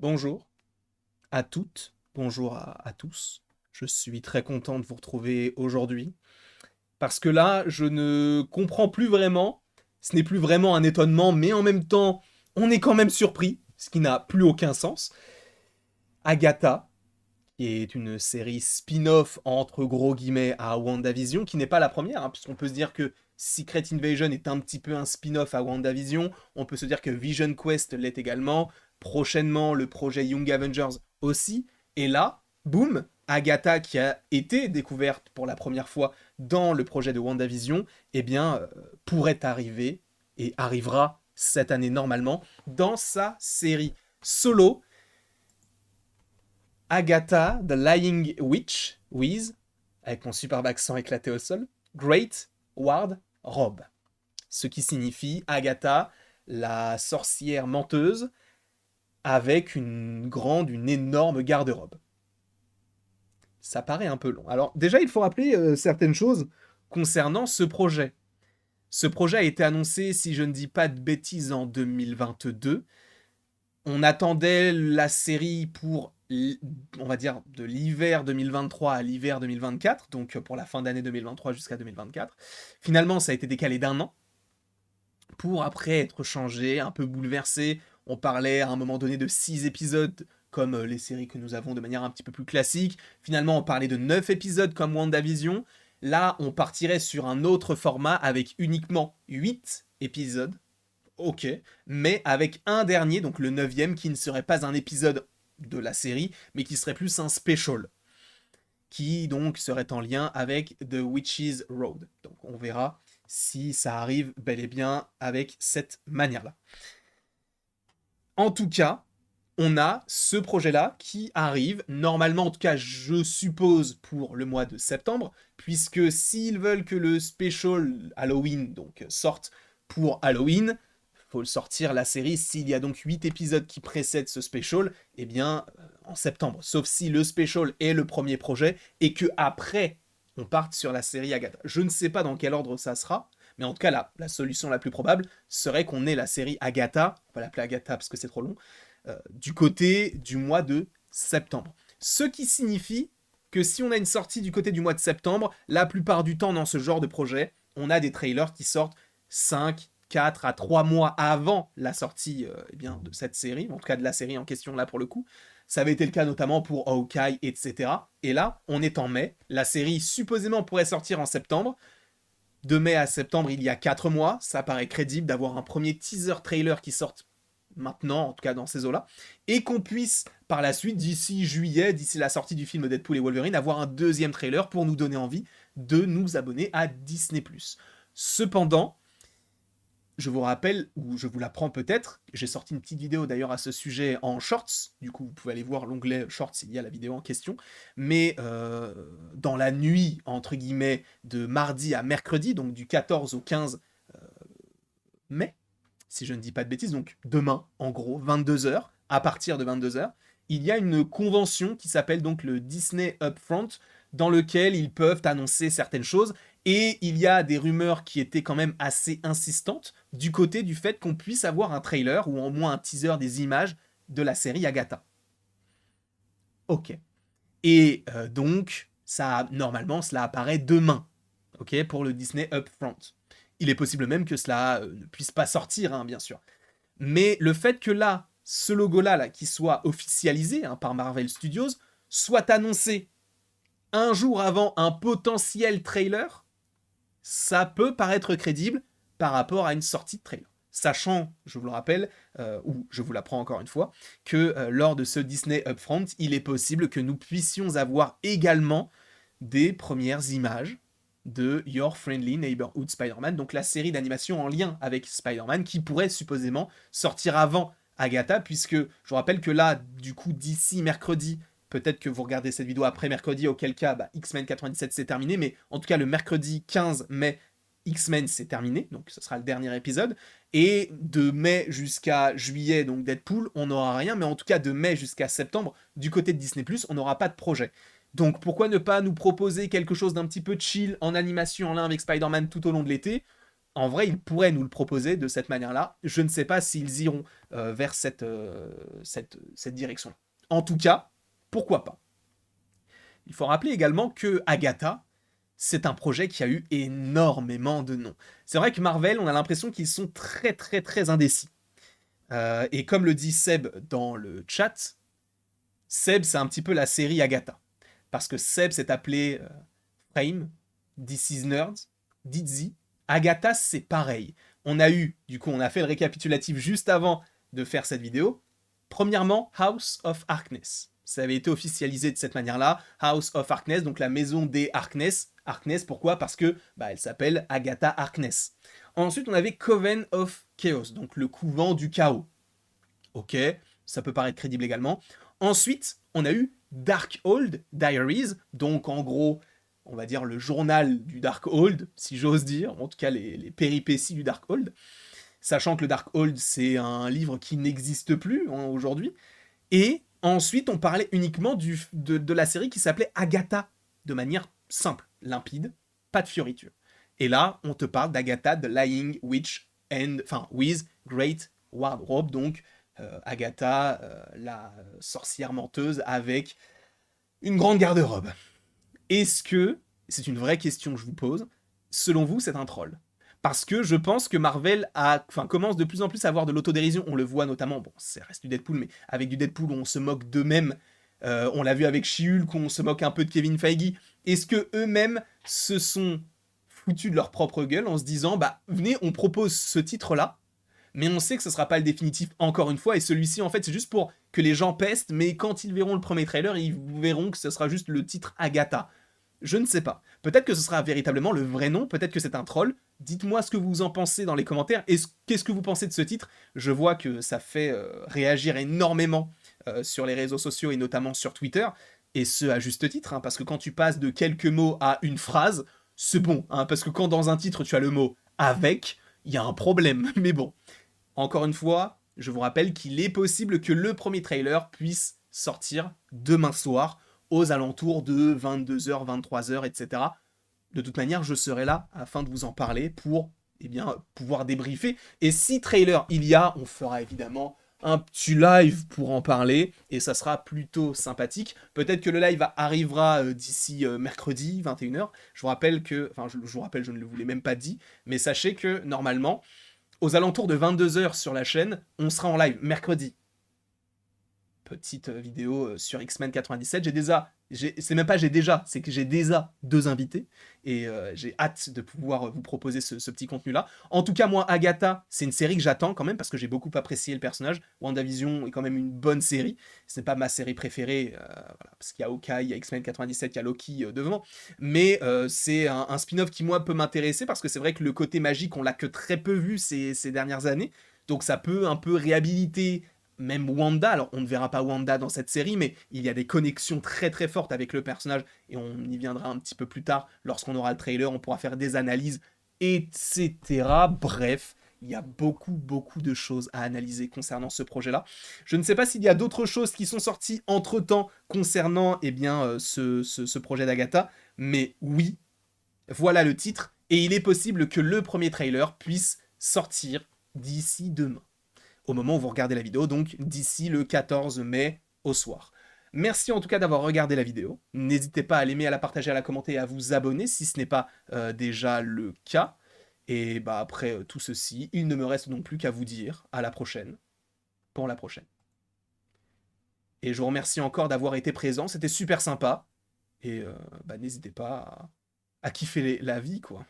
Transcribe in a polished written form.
Bonjour à toutes, bonjour à tous. Je suis très content de vous retrouver aujourd'hui parce que là, je ne comprends plus vraiment. Ce n'est plus vraiment un étonnement, mais en même temps, on est quand même surpris, ce qui n'a plus aucun sens. Agatha, qui est une série spin-off entre gros guillemets à WandaVision, qui n'est pas la première, puisqu'on peut se dire que Secret Invasion est un petit peu un spin-off à WandaVision, on peut se dire que Vision Quest l'est également, prochainement le projet Young Avengers aussi, et là, boum, Agatha qui a été découverte pour la première fois dans le projet de WandaVision, eh bien, pourrait arriver, et arrivera cette année normalement, dans sa série solo, Agatha, The Lying Witch, with, avec mon superbe accent éclaté au sol, Great Ward Robe. Ce qui signifie Agatha, la sorcière menteuse, avec une énorme garde-robe. Ça paraît un peu long. Alors déjà, il faut rappeler certaines choses concernant ce projet. Ce projet a été annoncé, si je ne dis pas de bêtises, en 2022. On attendait la série pour, on va dire, de l'hiver 2023 à l'hiver 2024, donc pour la fin d'année 2023 jusqu'à 2024. Finalement, ça a été décalé d'un an, pour après être changé, un peu bouleversé. On parlait à un moment donné de 6 épisodes, comme les séries que nous avons de manière un petit peu plus classique. Finalement, on parlait de 9 épisodes comme WandaVision. Là, on partirait sur un autre format avec uniquement 8 épisodes. Ok, mais avec un dernier, donc le neuvième, qui ne serait pas un épisode de la série, mais qui serait plus un special, qui donc serait en lien avec The Witch's Road. Donc on verra si ça arrive bel et bien avec cette manière-là. En tout cas, on a ce projet-là qui arrive, normalement en tout cas je suppose pour le mois de septembre, puisque s'ils veulent que le special Halloween donc sorte pour Halloween, faut le sortir la série s'il y a donc 8 épisodes qui précèdent ce special, eh bien en septembre. Sauf si le special est le premier projet et que après on parte sur la série Agatha. Je ne sais pas dans quel ordre ça sera, mais en tout cas la solution la plus probable serait qu'on ait la série Agatha, on va l'appeler Agatha parce que c'est trop long, du côté du mois de septembre. Ce qui signifie que si on a une sortie du côté du mois de septembre, la plupart du temps dans ce genre de projet, on a des trailers qui sortent 5, 4 à 3 mois avant la sortie eh bien, de cette série, en tout cas de la série en question là pour le coup. Ça avait été le cas notamment pour Hawkeye, etc. Et là, on est en mai. La série supposément pourrait sortir en septembre. De mai à septembre, il y a 4 mois. Ça paraît crédible d'avoir un premier teaser trailer qui sorte maintenant, en tout cas dans ces eaux-là, et qu'on puisse par la suite, d'ici juillet, d'ici la sortie du film Deadpool et Wolverine, avoir un deuxième trailer pour nous donner envie de nous abonner à Disney+. Cependant, je vous rappelle, ou je vous l'apprends peut-être, j'ai sorti une petite vidéo d'ailleurs à ce sujet en shorts, du coup vous pouvez aller voir l'onglet shorts, il y a la vidéo en question, mais dans la nuit, entre guillemets, de mardi à mercredi, donc du 14 au 15 mai, si je ne dis pas de bêtises, donc demain, en gros, 22h, à partir de 22h, il y a une convention qui s'appelle donc le Disney Upfront, dans lequel ils peuvent annoncer certaines choses, et il y a des rumeurs qui étaient quand même assez insistantes du côté du fait qu'on puisse avoir un trailer, ou au moins un teaser des images de la série Agatha. Ok. Et donc, ça, normalement, cela apparaît demain, ok, pour le Disney Upfront. Il est possible même que cela ne puisse pas sortir, hein, bien sûr. Mais le fait que là, ce logo-là, là, qui soit officialisé hein, par Marvel Studios, soit annoncé un jour avant un potentiel trailer, ça peut paraître crédible par rapport à une sortie de trailer. Sachant, je vous le rappelle, ou je vous l'apprends encore une fois, que lors de ce Disney Upfront, il est possible que nous puissions avoir également des premières images de Your Friendly Neighborhood Spider-Man, donc la série d'animation en lien avec Spider-Man qui pourrait supposément sortir avant Agatha, puisque je vous rappelle que là, du coup, d'ici mercredi, peut-être que vous regardez cette vidéo après mercredi, auquel cas X-Men 97 c'est terminé, mais en tout cas le mercredi 15 mai, X-Men c'est terminé, donc ce sera le dernier épisode, et de mai jusqu'à juillet, donc Deadpool, on n'aura rien, mais en tout cas de mai jusqu'à septembre, du côté de Disney+, on n'aura pas de projet. Donc pourquoi ne pas nous proposer quelque chose d'un petit peu chill en animation en lien avec Spider-Man tout au long de l'été, En vrai, ils pourraient nous le proposer de cette manière-là. Je ne sais pas s'ils iront vers cette direction. En tout cas, pourquoi pas. Il faut rappeler également que Agatha, c'est un projet qui a eu énormément de noms. C'est vrai que Marvel, on a l'impression qu'ils sont très très très indécis. Et comme le dit Seb dans le chat, Seb, c'est un petit peu la série Agatha. Parce que Seb s'est appelé Frame, This is Nerds, Dizzy. Agatha, c'est pareil. On a eu, du coup, on a fait le récapitulatif juste avant de faire cette vidéo. Premièrement, House of Harkness. Ça avait été officialisé de cette manière-là. House of Harkness, donc la maison des Harkness. Harkness, pourquoi? Parce que elle s'appelle Agatha Harkness. Ensuite, on avait Coven of Chaos, donc le couvent du chaos. Ok, ça peut paraître crédible également. Ensuite, on a eu Darkhold Diaries, donc en gros, on va dire le journal du Darkhold, si j'ose dire, en tout cas les péripéties du Darkhold. Sachant que le Darkhold, c'est un livre qui n'existe plus aujourd'hui. Et ensuite, on parlait uniquement de la série qui s'appelait Agatha, de manière simple, limpide, pas de fioritures. Et là, on te parle d'Agatha, The Lying Witch, with Great Wardrobe, donc Agatha, la sorcière menteuse avec une grande garde-robe. Est-ce que, c'est une vraie question que je vous pose, selon vous, c'est un troll? Parce que je pense que Marvel commence de plus en plus à avoir de l'autodérision. On le voit notamment, bon, ça reste du Deadpool, mais avec du Deadpool, on se moque d'eux-mêmes. On l'a vu avec She-Hulk, on se moque un peu de Kevin Feige. Est-ce que eux-mêmes se sont foutus de leur propre gueule en se disant, venez, on propose ce titre-là, mais on sait que ce sera pas le définitif encore une fois, et celui-ci, en fait, c'est juste pour que les gens pestent, mais quand ils verront le premier trailer, ils verront que ce sera juste le titre Agatha. Je ne sais pas. Peut-être que ce sera véritablement le vrai nom, peut-être que c'est un troll. Dites-moi ce que vous en pensez dans les commentaires. Qu'est-ce que vous pensez de ce titre? Je vois que ça fait réagir énormément sur les réseaux sociaux et notamment sur Twitter. Et ce, à juste titre, hein, parce que quand tu passes de quelques mots à une phrase, c'est bon. Hein, parce que quand dans un titre, tu as le mot « avec », il y a un problème. Mais bon, encore une fois, je vous rappelle qu'il est possible que le premier trailer puisse sortir demain soir, aux alentours de 22h, 23h, etc. De toute manière, je serai là afin de vous en parler pour pouvoir débriefer. Et si trailer il y a, on fera évidemment un petit live pour en parler, et ça sera plutôt sympathique. Peut-être que le live arrivera d'ici mercredi, 21h. Je vous rappelle que, je vous rappelle, je ne le voulais même pas dit, mais sachez que normalement, aux alentours de 22h sur la chaîne, on sera en live mercredi. Petite vidéo sur X-Men 97. C'est que j'ai déjà 2 invités et j'ai hâte de pouvoir vous proposer ce petit contenu-là. En tout cas, moi, Agatha, c'est une série que j'attends quand même parce que j'ai beaucoup apprécié le personnage. WandaVision est quand même une bonne série. Ce n'est pas ma série préférée parce qu'il y a Hawkeye, il y a X-Men 97, il y a Loki devant. Mais c'est un spin-off qui, moi, peut m'intéresser parce que c'est vrai que le côté magique, on l'a que très peu vu ces dernières années. Donc ça peut un peu réhabiliter même Wanda, alors on ne verra pas Wanda dans cette série, mais il y a des connexions très très fortes avec le personnage, et on y viendra un petit peu plus tard, lorsqu'on aura le trailer, on pourra faire des analyses, etc. Bref, il y a beaucoup de choses à analyser concernant ce projet-là. Je ne sais pas s'il y a d'autres choses qui sont sorties entre-temps concernant ce projet d'Agatha, mais oui, voilà le titre, et il est possible que le premier trailer puisse sortir d'ici demain, au moment où vous regardez la vidéo, donc d'ici le 14 mai au soir. Merci en tout cas d'avoir regardé la vidéo. N'hésitez pas à l'aimer, à la partager, à la commenter et à vous abonner si ce n'est pas déjà le cas. Et après tout ceci, il ne me reste donc plus qu'à vous dire à la prochaine, pour la prochaine. Et je vous remercie encore d'avoir été présent, c'était super sympa. Et n'hésitez pas à kiffer la vie, quoi.